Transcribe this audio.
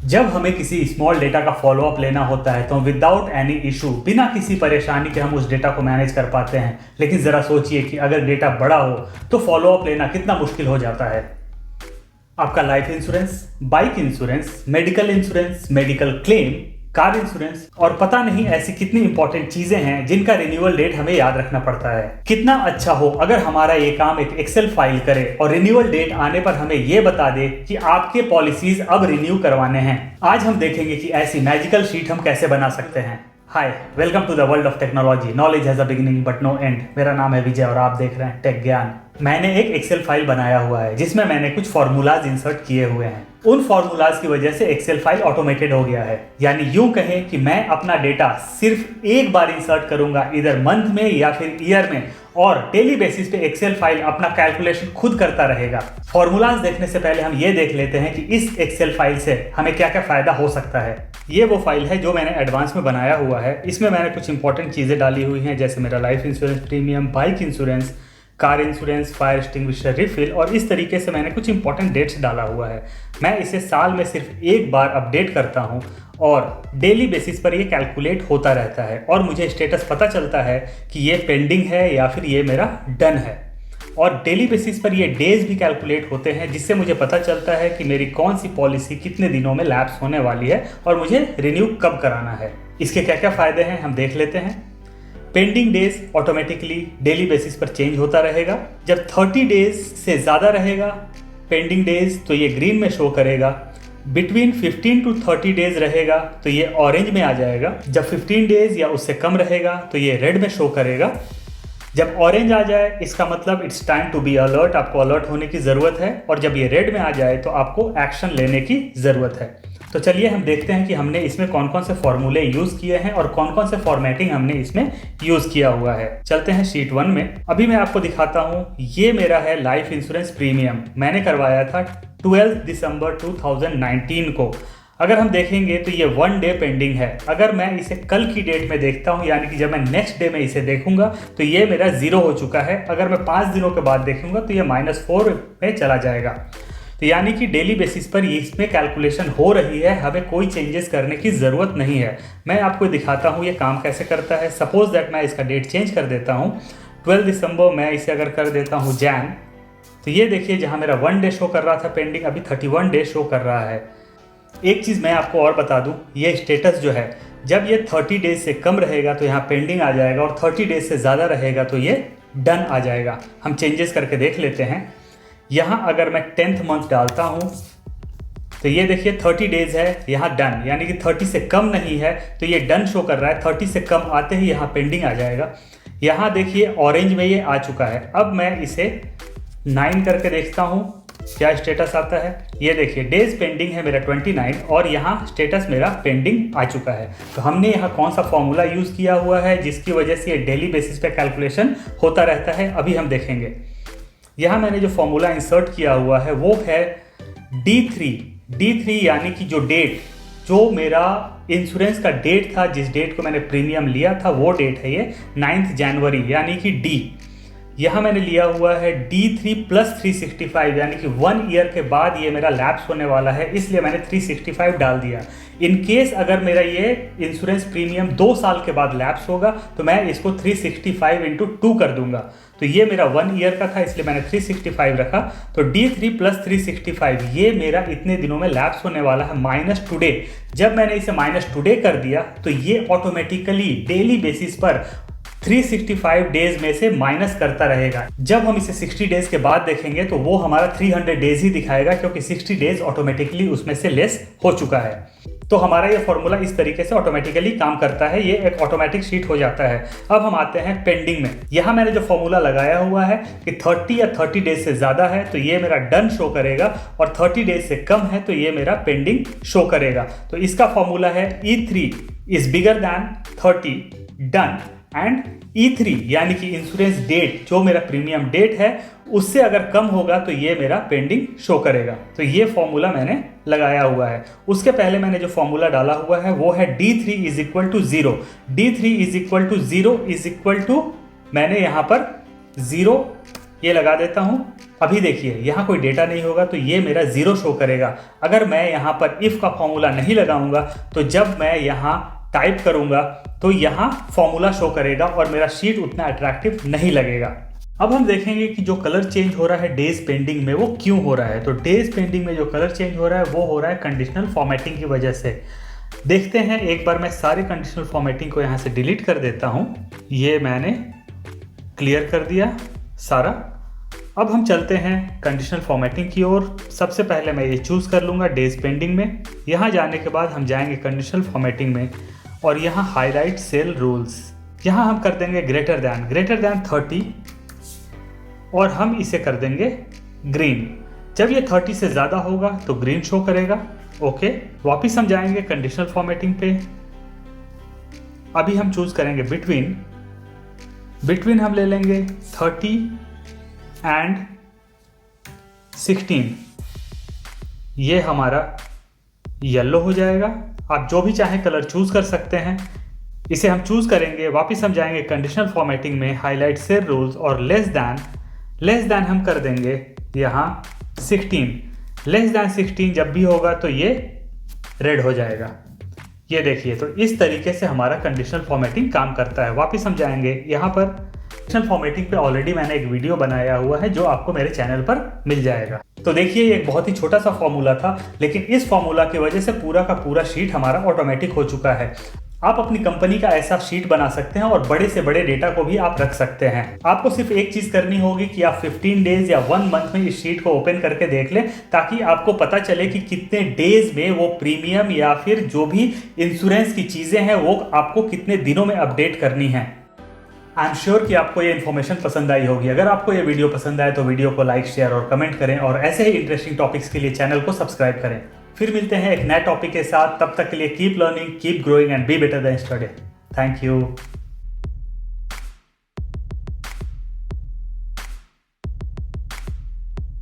जब हमें किसी स्मॉल डेटा का फॉलोअप लेना होता है तो विदाउट एनी इशू, बिना किसी परेशानी के हम उस डेटा को मैनेज कर पाते हैं। लेकिन ज़रा सोचिए कि अगर डेटा बड़ा हो तो फॉलोअप लेना कितना मुश्किल हो जाता है। आपका life insurance, bike insurance, medical insurance, medical claim, car insurance और पता नहीं ऐसी कितनी इंपॉर्टेंट चीजें हैं जिनका रिन्यूअल डेट हमें याद रखना पड़ता है। कितना अच्छा हो अगर हमारा ये काम एक एक्सेल फाइल करे और रिन्यूअल डेट आने पर हमें ये बता दे कि आपके पॉलिसीज अब रिन्यू करवाने हैं। आज हम देखेंगे कि ऐसी मैजिकल शीट हम कैसे बना सकते हैं। Hi, welcome to the world of technology. Knowledge has a beginning but no end. मेरा नाम है विजय और आप देख रहे हैं टेक ज्ञान। मैंने एक एक्सेल फाइल बनाया हुआ है जिसमें मैंने कुछ फॉर्मूलाज इंसर्ट किए हुए हैं। उन फॉर्मूलाज की वजह से एक्सेल फाइल ऑटोमेटेड हो गया है। यानी यूं कहें कि मैं अपना डेटा सिर्फ एक बार इंसर्ट करूंगा, इधर मंथ में या फिर ईयर में, और डेली बेसिस पे एक्सेल फाइल अपना कैलकुलेशन खुद करता रहेगा। फॉर्मूलाज देखने से पहले हम ये देख लेते हैं कि इस एक्सेल फाइल से हमें क्या क्या फायदा हो सकता है। ये वो फाइल है जो मैंने एडवांस में बनाया हुआ है। इसमें मैंने कुछ इंपॉर्टेंट चीजें डाली हुई हैं, जैसे मेरा life insurance premium, bike insurance, car insurance, fire extinguisher refill, और इस तरीके से मैंने कुछ इंपॉर्टेंट डेट्स डाला हुआ है। मैं इसे साल में सिर्फ एक बार अपडेट करता हूं और डेली बेसिस पर ये कैलकुलेट होता रहता है और मुझे स्टेटस पता चलता है कि ये पेंडिंग है या फिर ये मेरा डन है। और डेली बेसिस पर ये डेज भी कैलकुलेट होते हैं, जिससे मुझे पता चलता है कि मेरी कौन सी पॉलिसी कितने दिनों में लैप्स होने वाली है और मुझे रिन्यू कब कराना है। इसके क्या क्या फायदे हैं हम देख लेते हैं। Pending days automatically daily basis पर चेंज होता रहेगा। जब 30 डेज से ज़्यादा रहेगा पेंडिंग डेज तो ये ग्रीन में शो करेगा। बिटवीन 15 टू 30 डेज रहेगा तो ये ऑरेंज में आ जाएगा। जब 15 डेज या उससे कम रहेगा तो ये रेड में शो करेगा। जब ऑरेंज आ जाए इसका मतलब it's time to be alert, आपको अलर्ट होने की ज़रूरत है। और जब ये रेड में आ जाए तो आपको एक्शन लेने की ज़रूरत है। तो चलिए हम देखते हैं कि हमने इसमें कौन कौन से फॉर्मूले यूज़ किए हैं और कौन कौन से फॉर्मेटिंग हमने इसमें यूज़ किया हुआ है। चलते हैं शीट 1 में। अभी मैं आपको दिखाता हूँ, ये मेरा है लाइफ इंश्योरेंस प्रीमियम। मैंने करवाया था 12 दिसंबर 2019 को। अगर हम देखेंगे तो ये 1 डे पेंडिंग है। अगर मैं इसे कल की डेट में देखता हूँ, यानी कि जब मैं नेक्स्ट डे में इसे देखूंगा तो ये मेरा 0 हो चुका है। अगर मैं 5 दिनों के बाद देखूंगा तो ये -4 में चला जाएगा। तो यानी कि डेली बेसिस पर इसमें कैलकुलेशन हो रही है, हमें कोई चेंजेस करने की ज़रूरत नहीं है। मैं आपको दिखाता हूँ ये काम कैसे करता है। सपोज दैट मैं इसका डेट चेंज कर देता हूँ, 12 दिसंबर मैं इसे अगर कर देता हूँ जैन, तो ये देखिए जहाँ मेरा 1 डे शो कर रहा था पेंडिंग, अभी 31 डे शो कर रहा है। एक चीज़ मैं आपको और बता दूं, ये स्टेटस जो है जब ये 30 डेज से कम रहेगा तो यहाँ पेंडिंग आ जाएगा और 30 डेज से ज़्यादा रहेगा तो ये डन आ जाएगा। हम चेंजेस करके देख लेते हैं। यहाँ अगर मैं 10th मंथ डालता हूँ तो ये देखिए 30 डेज है, यहाँ डन, यानी कि 30 से कम नहीं है तो ये डन शो कर रहा है। 30 से कम आते ही यहाँ पेंडिंग आ जाएगा। यहाँ देखिए ऑरेंज में ये आ चुका है। अब मैं इसे 9 करके देखता हूँ क्या स्टेटस आता है। ये देखिए डेज पेंडिंग है मेरा 29 और यहाँ स्टेटस मेरा पेंडिंग आ चुका है। तो हमने यहाँ कौन सा फॉर्मूला यूज़ किया हुआ है जिसकी वजह से ये डेली बेसिस पे कैलकुलेशन होता रहता है, अभी हम देखेंगे। यहाँ मैंने जो फॉर्मूला इंसर्ट किया हुआ है वो है D3 यानी कि जो डेट, जो मेरा इंश्योरेंस का डेट था, जिस डेट को मैंने प्रीमियम लिया था वो डेट है ये 9 जनवरी, यानी कि D। यहाँ मैंने लिया हुआ है D3 + 365, यानी कि 1 ईयर के बाद ये मेरा लैप्स होने वाला है, इसलिए मैंने 365 डाल दिया। इन केस अगर मेरा ये इंश्योरेंस प्रीमियम 2 साल के बाद लैप्स होगा तो मैं इसको 365 × 2 कर दूंगा। तो ये मेरा 1 ईयर का था इसलिए मैंने 365 रखा। तो D3 + 365 ये मेरा इतने दिनों में लैप्स होने वाला है माइनस टुडे। जब मैंने इसे माइनस टुडे कर दिया तो ये ऑटोमेटिकली डेली बेसिस पर 365 डेज में से माइनस करता रहेगा। जब हम इसे 60 डेज के बाद देखेंगे तो वो हमारा 300 डेज ही दिखाएगा, क्योंकि 60 डेज ऑटोमेटिकली उसमें से लेस हो चुका है। तो हमारा ये फॉर्मूला इस तरीके से ऑटोमेटिकली काम करता है, ये एक ऑटोमेटिक शीट हो जाता है। अब हम आते हैं पेंडिंग में। यहाँ मैंने जो फॉर्मूला लगाया हुआ है कि 30 या 30 डेज से ज़्यादा है तो ये मेरा डन शो करेगा और 30 डेज से कम है तो ये मेरा पेंडिंग शो करेगा। तो इसका फॉर्मूला है E3 = 30 डन एंड E3 यानी कि इंश्योरेंस डेट, जो मेरा प्रीमियम डेट है उससे अगर कम होगा तो ये मेरा पेंडिंग शो करेगा। तो ये फॉर्मूला मैंने लगाया हुआ है। उसके पहले मैंने जो फॉर्मूला डाला हुआ है वो है D3 = 0। D3 = 0 मैंने यहाँ पर 0 ये लगा देता हूँ। अभी देखिए यहाँ कोई डेटा नहीं होगा तो ये मेरा ज़ीरो शो करेगा। अगर मैं यहाँ पर इफ़ का फॉर्मूला नहीं लगाऊंगा तो जब मैं यहाँ टाइप करूँगा तो यहाँ फॉर्मूला शो करेगा और मेरा शीट उतना अट्रैक्टिव नहीं लगेगा। अब हम देखेंगे कि जो कलर चेंज हो रहा है डेज पेंडिंग में वो क्यों हो रहा है। तो डेज पेंडिंग में जो कलर चेंज हो रहा है वो हो रहा है कंडीशनल फॉर्मेटिंग की वजह से। देखते हैं, एक बार मैं सारे कंडीशनल फॉर्मेटिंग को यहाँ से डिलीट कर देता हूँ। ये मैंने क्लियर कर दिया सारा। अब हम चलते हैं कंडीशनल फॉर्मेटिंग की ओर। सबसे पहले मैं ये चूज़ कर लूँगा डेज पेंडिंग में। यहाँ जाने के बाद हम जाएंगे कंडीशनल फॉर्मेटिंग में और यहाँ हाईलाइट सेल रूल्स, यहाँ हम कर देंगे ग्रेटर दैन 30 और हम इसे कर देंगे ग्रीन। जब ये 30 से ज़्यादा होगा तो ग्रीन शो करेगा। ओके, वापिस हम जाएंगे कंडीशनल फॉर्मेटिंग पे। अभी हम चूज़ करेंगे बिटवीन हम ले लेंगे 30 एंड 16। ये हमारा येलो हो जाएगा। आप जो भी चाहें कलर चूज़ कर सकते हैं। इसे हम चूज़ करेंगे, वापस हम जाएंगे कंडीशनल फॉर्मेटिंग में, हाईलाइट सेल रूल्स और लेस दैन हम कर देंगे यहाँ 16। लेस दैन 16 जब भी होगा तो ये रेड हो जाएगा। ये देखिए, तो इस तरीके से हमारा कंडीशनल फॉर्मेटिंग काम करता है। वापस हम जाएंगे यहाँ पर कंडीशनल फॉर्मेटिंग पे ऑलरेडी मैंने एक वीडियो बनाया हुआ है जो आपको मेरे चैनल पर मिल जाएगा। तो देखिए, ये एक बहुत ही छोटा सा फॉर्मूला था, लेकिन इस फॉर्मूला की वजह से पूरा का पूरा शीट हमारा ऑटोमेटिक हो चुका है। आप अपनी कंपनी का ऐसा शीट बना सकते हैं और बड़े से बड़े डेटा को भी आप रख सकते हैं। आपको सिर्फ एक चीज़ करनी होगी कि आप 15 डेज या 1 मंथ में इस शीट को ओपन करके देख लें, ताकि आपको पता चले कि कितने डेज में वो प्रीमियम या फिर जो भी इंश्योरेंस की चीज़ें हैं वो आपको कितने दिनों में अपडेट करनी है। आई एम श्योर कि आपको ये इन्फॉर्मेशन पसंद आई होगी। अगर आपको ये वीडियो पसंद आए तो वीडियो को लाइक, शेयर और कमेंट करें और ऐसे ही इंटरेस्टिंग टॉपिक्स के लिए चैनल को सब्सक्राइब करें। फिर मिलते हैं एक नए टॉपिक के साथ। तब तक के लिए keep learning, keep growing and be better than yesterday. Thank you.